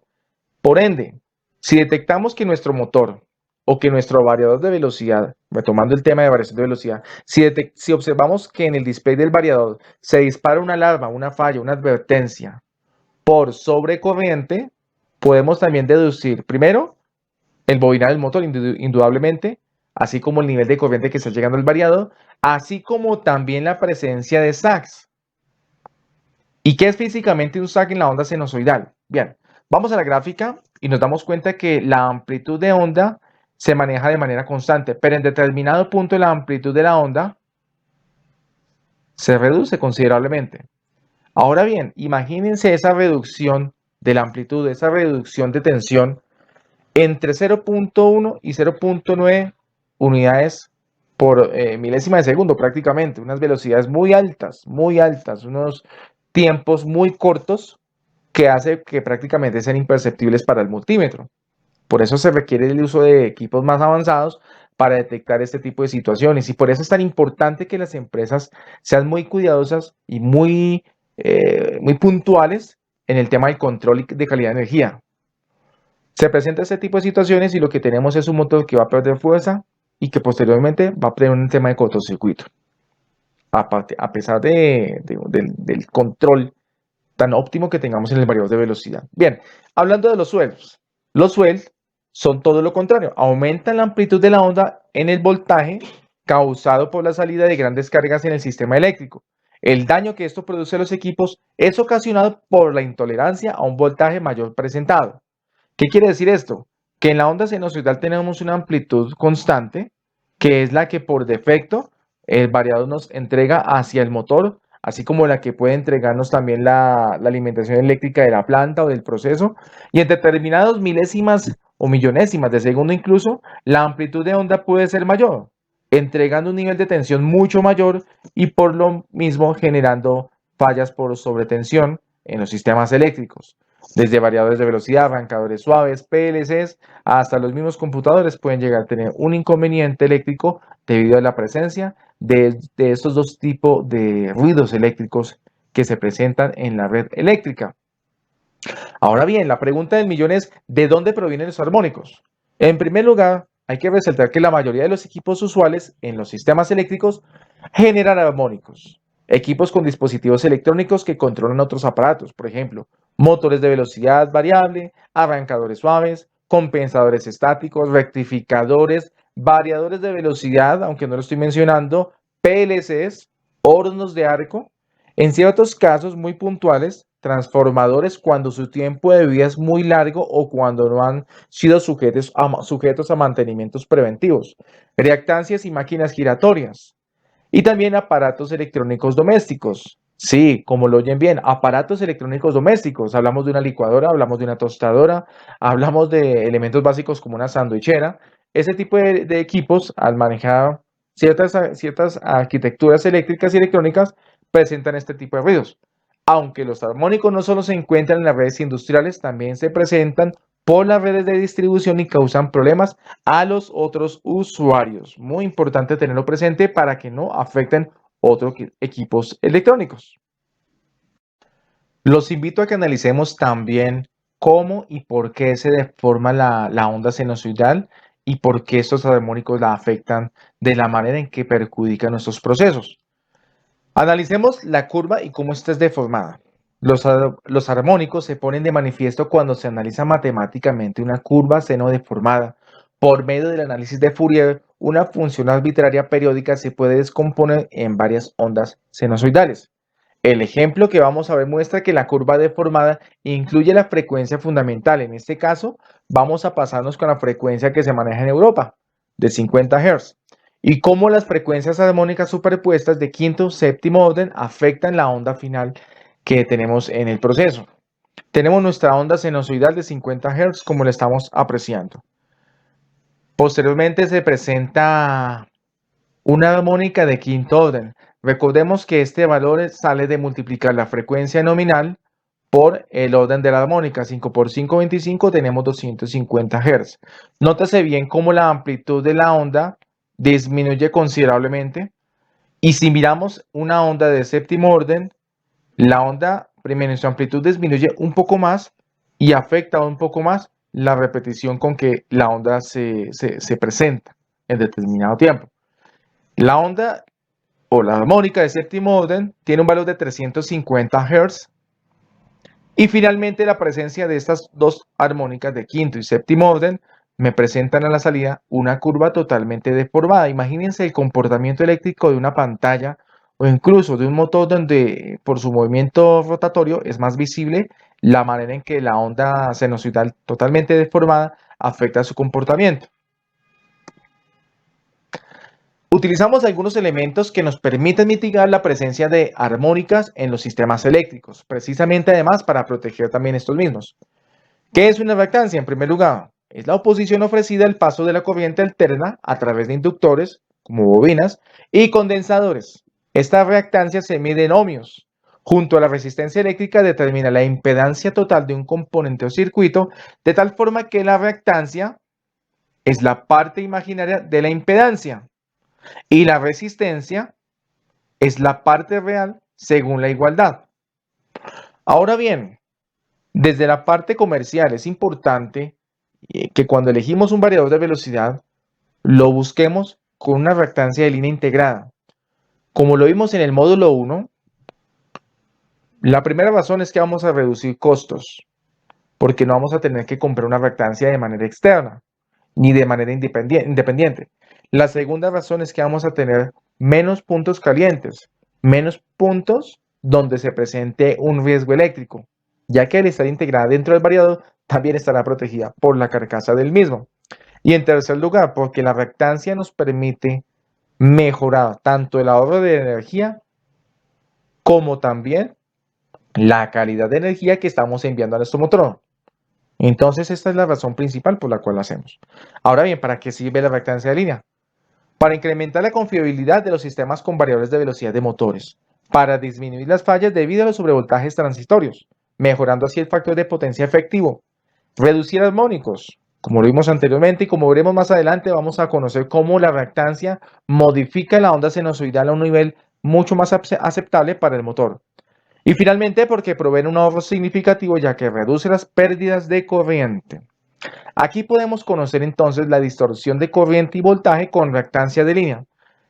Por ende, si detectamos que nuestro motor o que nuestro variador de velocidad, retomando el tema de variación de velocidad, si observamos que en el display del variador se dispara una alarma, una falla, una advertencia por sobrecorriente, podemos también deducir, primero, el bobinaje del motor, indudablemente, así como el nivel de corriente que está llegando al variador, así como también la presencia de sags. ¿Y qué es físicamente un sag en la onda sinusoidal? Bien, vamos a la gráfica y nos damos cuenta que la amplitud de onda se maneja de manera constante, pero en determinado punto la amplitud de la onda se reduce considerablemente. Ahora bien, imagínense esa reducción de la amplitud, esa reducción de tensión entre 0.1 y 0.9 unidades por milésima de segundo prácticamente, unas velocidades muy altas, unos tiempos muy cortos que hace que prácticamente sean imperceptibles para el multímetro. Por eso se requiere el uso de equipos más avanzados para detectar este tipo de situaciones y por eso es tan importante que las empresas sean muy cuidadosas y muy puntuales en el tema del control de calidad de energía. Se presenta este tipo de situaciones y lo que tenemos es un motor que va a perder fuerza y que posteriormente va a tener un tema de cortocircuito. A pesar del control tan óptimo que tengamos en el variador de velocidad. Bien, hablando de los suelos. Los suelos son todo lo contrario. Aumentan la amplitud de la onda en el voltaje causado por la salida de grandes cargas en el sistema eléctrico. El daño que esto produce a los equipos es ocasionado por la intolerancia a un voltaje mayor presentado. ¿Qué quiere decir esto? Que en la onda sinusoidal tenemos una amplitud constante, que es la que por defecto el variador nos entrega hacia el motor, así como la que puede entregarnos también la alimentación eléctrica de la planta o del proceso. Y en determinados milésimas o millonésimas de segundo incluso, la amplitud de onda puede ser mayor, entregando un nivel de tensión mucho mayor y por lo mismo generando fallas por sobretensión en los sistemas eléctricos. Desde variadores de velocidad, arrancadores suaves, PLCs, hasta los mismos computadores pueden llegar a tener un inconveniente eléctrico debido a la presencia de estos dos tipos de ruidos eléctricos que se presentan en la red eléctrica. Ahora bien, la pregunta del millón es, ¿de dónde provienen los armónicos? En primer lugar, hay que resaltar que la mayoría de los equipos usuales en los sistemas eléctricos generan armónicos. Equipos con dispositivos electrónicos que controlan otros aparatos, por ejemplo, motores de velocidad variable, arrancadores suaves, compensadores estáticos, rectificadores, variadores de velocidad, aunque no lo estoy mencionando, PLCs, hornos de arco, en ciertos casos muy puntuales, transformadores cuando su tiempo de vida es muy largo o cuando no han sido sujetos a mantenimientos preventivos, reactancias y máquinas giratorias. Y también aparatos electrónicos domésticos. Sí, como lo oyen bien, aparatos electrónicos domésticos. Hablamos de una licuadora, hablamos de una tostadora, hablamos de elementos básicos como una sandwichera. Ese tipo de equipos, al manejar ciertas arquitecturas eléctricas y electrónicas, presentan este tipo de ruidos. Aunque los armónicos no solo se encuentran en las redes industriales, también se presentan por las redes de distribución y causan problemas a los otros usuarios. Muy importante tenerlo presente para que no afecten otros equipos electrónicos. Los invito a que analicemos también cómo y por qué se deforma la onda sinusoidal y por qué estos armónicos la afectan de la manera en que perjudican nuestros procesos. Analicemos la curva y cómo esta es deformada. Los armónicos se ponen de manifiesto cuando se analiza matemáticamente una curva seno deformada. Por medio del análisis de Fourier, una función arbitraria periódica se puede descomponer en varias ondas sinusoidales. El ejemplo que vamos a ver muestra que la curva deformada incluye la frecuencia fundamental. En este caso, vamos a pasarnos con la frecuencia que se maneja en Europa, de 50 Hz, y cómo las frecuencias armónicas superpuestas de quinto, séptimo orden afectan la onda final que tenemos en el proceso. Tenemos nuestra onda sinusoidal de 50 Hz como la estamos apreciando. Posteriormente se presenta una armónica de quinto orden. Recordemos que este valor sale de multiplicar la frecuencia nominal por el orden de la armónica. 5 por 5, 25, tenemos 250 Hz. Nótese bien cómo la amplitud de la onda disminuye considerablemente. Y si miramos una onda de séptimo orden, la onda, primero, en su amplitud disminuye un poco más y afecta un poco más la repetición con que la onda se presenta en determinado tiempo. La onda o la armónica de séptimo orden tiene un valor de 350 Hz. Y finalmente la presencia de estas dos armónicas de quinto y séptimo orden me presentan a la salida una curva totalmente deformada. Imagínense el comportamiento eléctrico de una pantalla o incluso de un motor donde por su movimiento rotatorio es más visible la manera en que la onda sinusoidal totalmente deformada afecta su comportamiento. Utilizamos algunos elementos que nos permiten mitigar la presencia de armónicas en los sistemas eléctricos, precisamente además para proteger también estos mismos. ¿Qué es una reactancia? En primer lugar, es la oposición ofrecida al paso de la corriente alterna a través de inductores, como bobinas, y condensadores. Esta reactancia se mide en ohmios. Junto a la resistencia eléctrica determina la impedancia total de un componente o circuito, de tal forma que la reactancia es la parte imaginaria de la impedancia y la resistencia es la parte real según la igualdad. Ahora bien, desde la parte comercial es importante que cuando elegimos un variador de velocidad, lo busquemos con una reactancia de línea integrada. Como lo vimos en el módulo 1, la primera razón es que vamos a reducir costos, porque no vamos a tener que comprar una reactancia de manera externa, ni de manera independiente. La segunda razón es que vamos a tener menos puntos calientes, menos puntos donde se presente un riesgo eléctrico, ya que al estar integrada dentro del variador, también estará protegida por la carcasa del mismo. Y en tercer lugar, porque la reactancia nos permite mejorar tanto el ahorro de energía como también la calidad de energía que estamos enviando a nuestro motor. Entonces, esta es la razón principal por la cual lo hacemos. Ahora bien, ¿para qué sirve la reactancia de línea? Para incrementar la confiabilidad de los sistemas con variables de velocidad de motores, para disminuir las fallas debido a los sobrevoltajes transitorios, mejorando así el factor de potencia efectivo, reducir armónicos, como lo vimos anteriormente y como veremos más adelante, vamos a conocer cómo la reactancia modifica la onda sinusoidal a un nivel mucho más aceptable para el motor. Y finalmente, porque proveen un ahorro significativo ya que reduce las pérdidas de corriente. Aquí podemos conocer entonces la distorsión de corriente y voltaje con reactancia de línea.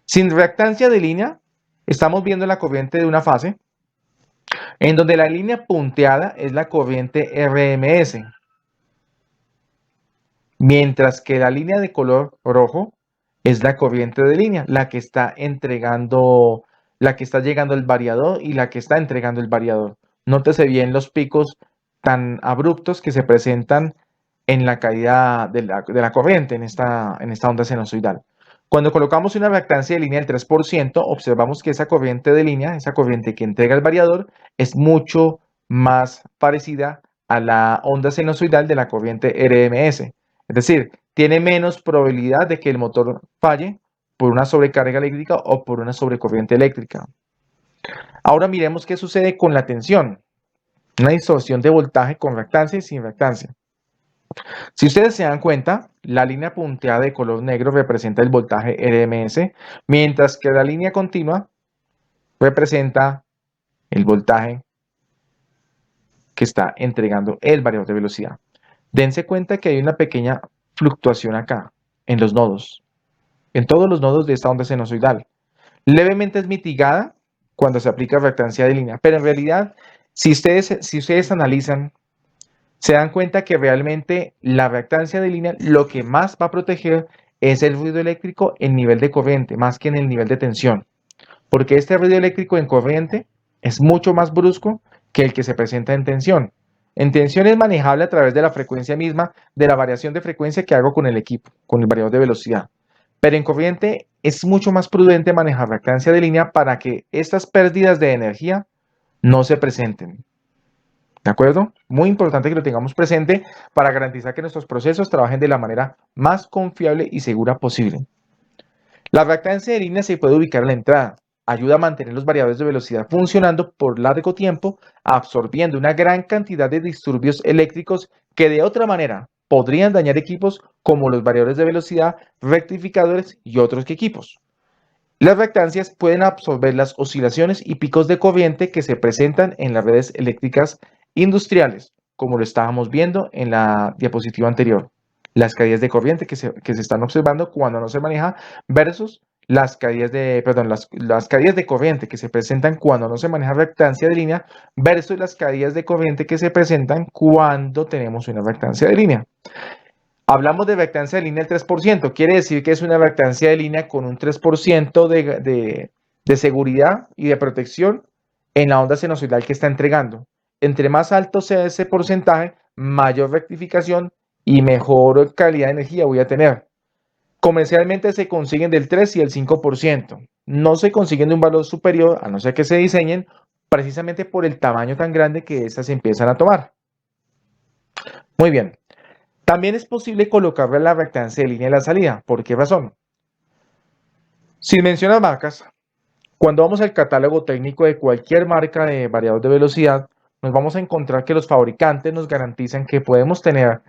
Sin reactancia de línea, estamos viendo la corriente de una fase, en donde la línea punteada es la corriente RMS, mientras que la línea de color rojo es la corriente de línea, la que está entregando, la que está llegando el variador y la que está entregando el variador. Nótese bien los picos tan abruptos que se presentan en la caída de la corriente en esta onda sinusoidal. Cuando colocamos una reactancia de línea del 3%, observamos que esa corriente de línea, esa corriente que entrega el variador, es mucho más parecida a la onda sinusoidal de la corriente RMS. Es decir, tiene menos probabilidad de que el motor falle por una sobrecarga eléctrica o por una sobrecorriente eléctrica. Ahora miremos qué sucede con la tensión. Una distorsión de voltaje con reactancia y sin reactancia. Si ustedes se dan cuenta, la línea punteada de color negro representa el voltaje RMS, mientras que la línea continua representa el voltaje que está entregando el variador de velocidad. Dense cuenta que hay una pequeña fluctuación acá, en los nodos, en todos los nodos de esta onda sinusoidal. Levemente es mitigada cuando se aplica reactancia de línea, pero en realidad, si ustedes analizan, se dan cuenta que realmente la reactancia de línea lo que más va a proteger es el ruido eléctrico en nivel de corriente, más que en el nivel de tensión, porque este ruido eléctrico en corriente es mucho más brusco que el que se presenta en tensión. En tensión es manejable a través de la frecuencia misma, de la variación de frecuencia que hago con el equipo, con el variador de velocidad. Pero en corriente es mucho más prudente manejar reactancia de línea para que estas pérdidas de energía no se presenten. ¿De acuerdo? Muy importante que lo tengamos presente para garantizar que nuestros procesos trabajen de la manera más confiable y segura posible. La reactancia de línea se puede ubicar en la entrada. Ayuda a mantener los variadores de velocidad funcionando por largo tiempo, absorbiendo una gran cantidad de disturbios eléctricos que de otra manera podrían dañar equipos como los variadores de velocidad, rectificadores y otros equipos. Las reactancias pueden absorber las oscilaciones y picos de corriente que se presentan en las redes eléctricas industriales, como lo estábamos viendo en la diapositiva anterior. Las caídas de corriente que se están observando cuando no se maneja versus las caídas de, perdón, las caídas de corriente que se presentan cuando no se maneja reactancia de línea versus las caídas de corriente que se presentan cuando tenemos una reactancia de línea. Hablamos de reactancia de línea del 3%, quiere decir que es una reactancia de línea con un 3% de seguridad y de protección en la onda sinusoidal que está entregando. Entre más alto sea ese porcentaje, mayor rectificación y mejor calidad de energía voy a tener. Comercialmente se consiguen del 3 y el 5%. No se consiguen de un valor superior, a no ser que se diseñen, precisamente por el tamaño tan grande que estas empiezan a tomar. Muy bien. También es posible colocarle la reactancia de línea de la salida. ¿Por qué razón? Sin mencionar marcas, cuando vamos al catálogo técnico de cualquier marca de variador de velocidad, nos vamos a encontrar que los fabricantes nos garantizan que podemos tener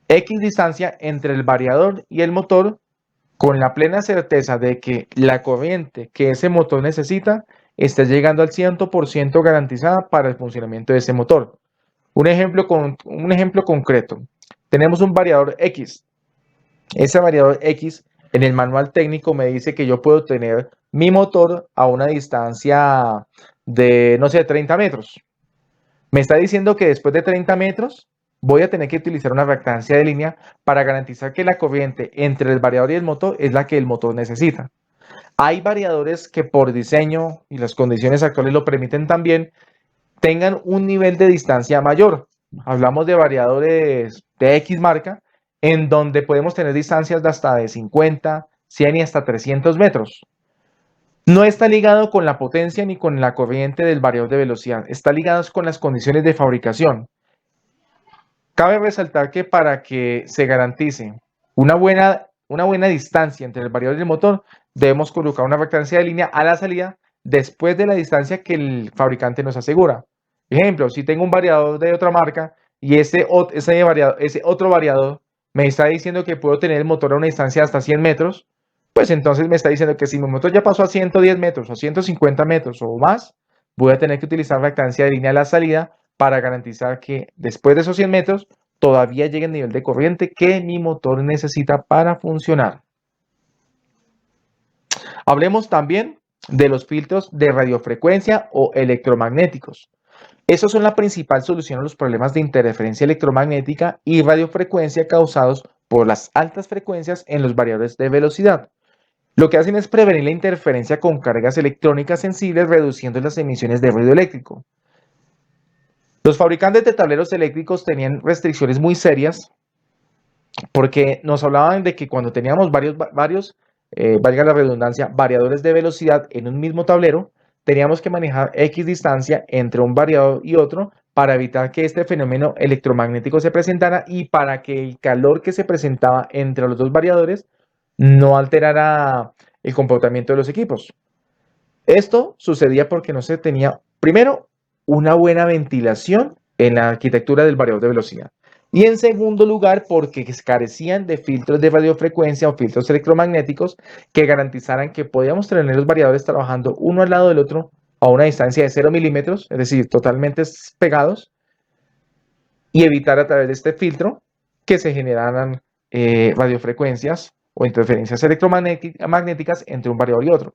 X distancia entre el variador y el motor con la plena certeza de que la corriente que ese motor necesita está llegando al 100% garantizada para el funcionamiento de ese motor. Un ejemplo concreto. Tenemos un variador X. Ese variador X en el manual técnico me dice que yo puedo tener mi motor a una distancia de, no sé, 30 metros. Me está diciendo que después de 30 metros voy a tener que utilizar una reactancia de línea para garantizar que la corriente entre el variador y el motor es la que el motor necesita. Hay variadores que por diseño y las condiciones actuales lo permiten también, tengan un nivel de distancia mayor. Hablamos de variadores de X marca, en donde podemos tener distancias de hasta de 50, 100 y hasta 300 metros. No está ligado con la potencia ni con la corriente del variador de velocidad, está ligado con las condiciones de fabricación. Cabe resaltar que para que se garantice una buena distancia entre el variador y el motor, debemos colocar una reactancia de línea a la salida después de la distancia que el fabricante nos asegura. Ejemplo, si tengo un variador de otra marca y ese otro variador me está diciendo que puedo tener el motor a una distancia de hasta 100 metros, pues entonces me está diciendo que si mi motor ya pasó a 110 metros o 150 metros o más, voy a tener que utilizar reactancia de línea a la salida para garantizar que después de esos 100 metros todavía llegue el nivel de corriente que mi motor necesita para funcionar. Hablemos también de los filtros de radiofrecuencia o electromagnéticos. Esos son la principal solución a los problemas de interferencia electromagnética y radiofrecuencia causados por las altas frecuencias en los variadores de velocidad. Lo que hacen es prevenir la interferencia con cargas electrónicas sensibles, reduciendo las emisiones de ruido eléctrico. Los fabricantes de tableros eléctricos tenían restricciones muy serias porque nos hablaban de que cuando teníamos valga la redundancia, variadores de velocidad en un mismo tablero, teníamos que manejar X distancia entre un variador y otro para evitar que este fenómeno electromagnético se presentara y para que el calor que se presentaba entre los dos variadores no alterara el comportamiento de los equipos. Esto sucedía porque no se tenía, primero, una buena ventilación en la arquitectura del variador de velocidad. Y en segundo lugar, porque carecían de filtros de radiofrecuencia o filtros electromagnéticos que garantizaran que podíamos tener los variadores trabajando uno al lado del otro a una distancia de 0 milímetros, es decir, totalmente pegados, y evitar a través de este filtro que se generaran radiofrecuencias o interferencias electromagnéticas entre un variador y otro.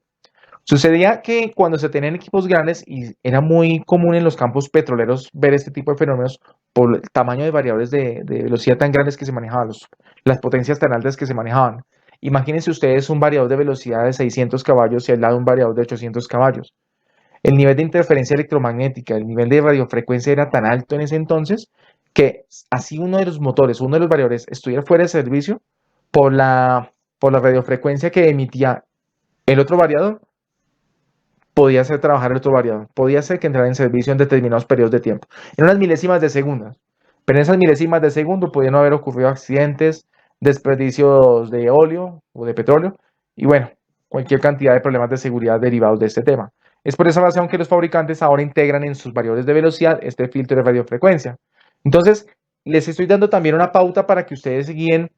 Sucedía que cuando se tenían equipos grandes, y era muy común en los campos petroleros ver este tipo de fenómenos por el tamaño de variables de velocidad tan grandes que se manejaban, las potencias tan altas que se manejaban. Imagínense ustedes un variador de velocidad de 600 caballos y al lado un variador de 800 caballos. El nivel de interferencia electromagnética, el nivel de radiofrecuencia era tan alto en ese entonces que así uno de los motores, uno de los variadores estuviera fuera de servicio por la radiofrecuencia que emitía el otro variador, podía hacer trabajar el otro variador, podía hacer que entrara en servicio en determinados periodos de tiempo, en unas milésimas de segundos. Pero en esas milésimas de segundo podían haber ocurrido accidentes, desperdicios de óleo o de petróleo y bueno, cualquier cantidad de problemas de seguridad derivados de este tema. Es por esa razón que los fabricantes ahora integran en sus variadores de velocidad este filtro de radiofrecuencia. Entonces, les estoy dando también una pauta para que ustedes guíen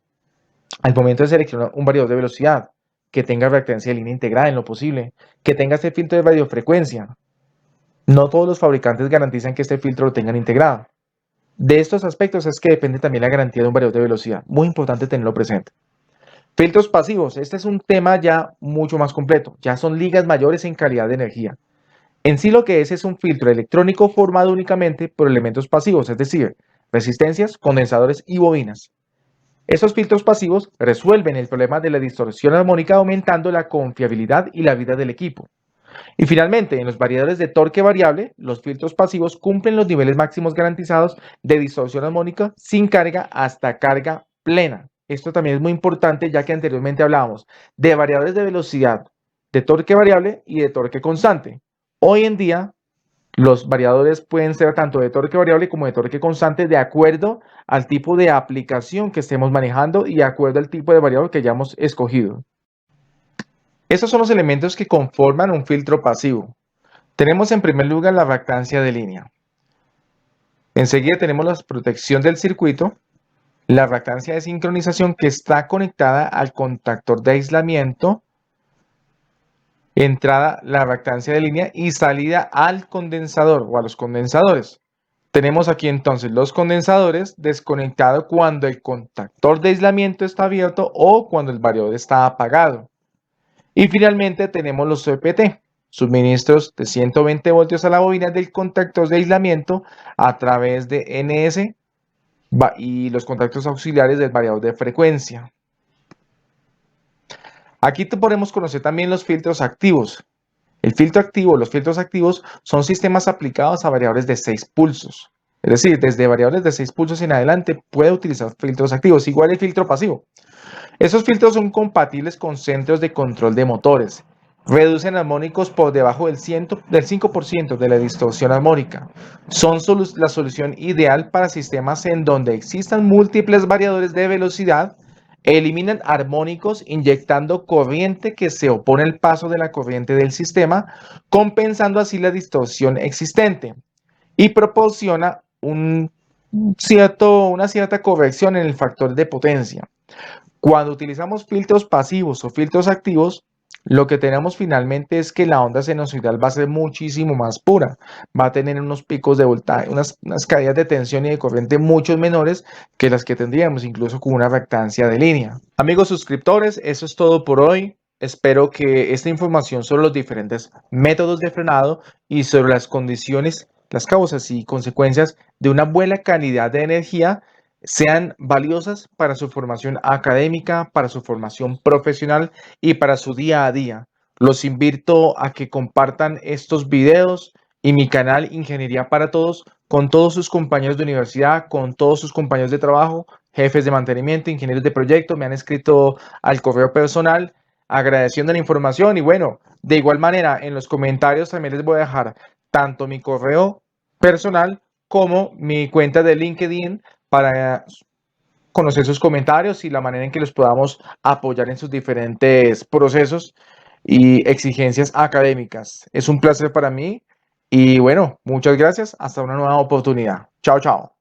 al momento de seleccionar un variador de velocidad que tenga reactancia de línea integrada en lo posible, que tenga este filtro de radiofrecuencia. No todos los fabricantes garantizan que este filtro lo tengan integrado. De estos aspectos es que depende también la garantía de un variador de velocidad. Muy importante tenerlo presente. Filtros pasivos. Este es un tema ya mucho más completo. Ya son ligas mayores en calidad de energía. En sí lo que es un filtro electrónico formado únicamente por elementos pasivos, es decir, resistencias, condensadores y bobinas. Estos filtros pasivos resuelven el problema de la distorsión armónica aumentando la confiabilidad y la vida del equipo. Y finalmente, en los variadores de torque variable, los filtros pasivos cumplen los niveles máximos garantizados de distorsión armónica sin carga hasta carga plena. Esto también es muy importante ya que anteriormente hablábamos de variadores de velocidad, de torque variable y de torque constante. Hoy en día, los variadores pueden ser tanto de torque variable como de torque constante de acuerdo al tipo de aplicación que estemos manejando y de acuerdo al tipo de variador que hayamos escogido. Estos son los elementos que conforman un filtro pasivo. Tenemos en primer lugar la reactancia de línea. Enseguida tenemos la protección del circuito, la reactancia de sincronización que está conectada al contactor de aislamiento, entrada la reactancia de línea y salida al condensador o a los condensadores. Tenemos aquí entonces los condensadores desconectados cuando el contactor de aislamiento está abierto o cuando el variador está apagado. Y finalmente tenemos los CPT, suministros de 120 voltios a la bobina del contactor de aislamiento a través de NS y los contactos auxiliares del variador de frecuencia. Aquí podemos conocer también los filtros activos. El filtro activo, los filtros activos son sistemas aplicados a variadores de 6 pulsos. Es decir, desde variadores de 6 pulsos en adelante puede utilizar filtros activos, igual el filtro pasivo. Esos filtros son compatibles con centros de control de motores. Reducen armónicos por debajo del 5% de la distorsión armónica. Son la solución ideal para sistemas en donde existan múltiples variadores de velocidad. Eliminan armónicos inyectando corriente que se opone al paso de la corriente del sistema, compensando así la distorsión existente. Y proporciona una cierta corrección en el factor de potencia. Cuando utilizamos filtros pasivos o filtros activos, lo que tenemos finalmente es que la onda sinusoidal va a ser muchísimo más pura. Va a tener unos picos de voltaje, unas caídas de tensión y de corriente mucho menores que las que tendríamos incluso con una reactancia de línea. Amigos suscriptores, eso es todo por hoy. Espero que esta información sobre los diferentes métodos de frenado y sobre las condiciones, las causas y consecuencias de una buena calidad de energía sean valiosas para su formación académica, para su formación profesional y para su día a día. Los invito a que compartan estos videos y mi canal Ingeniería para Todos con todos sus compañeros de universidad, con todos sus compañeros de trabajo, jefes de mantenimiento, ingenieros de proyecto. Me han escrito al correo personal agradeciendo la información y bueno, de igual manera en los comentarios también les voy a dejar tanto mi correo personal como mi cuenta de LinkedIn para conocer sus comentarios y la manera en que los podamos apoyar en sus diferentes procesos. y exigencias académicas. Es un placer para mí y bueno, muchas gracias. Hasta una nueva oportunidad. Chao, chao.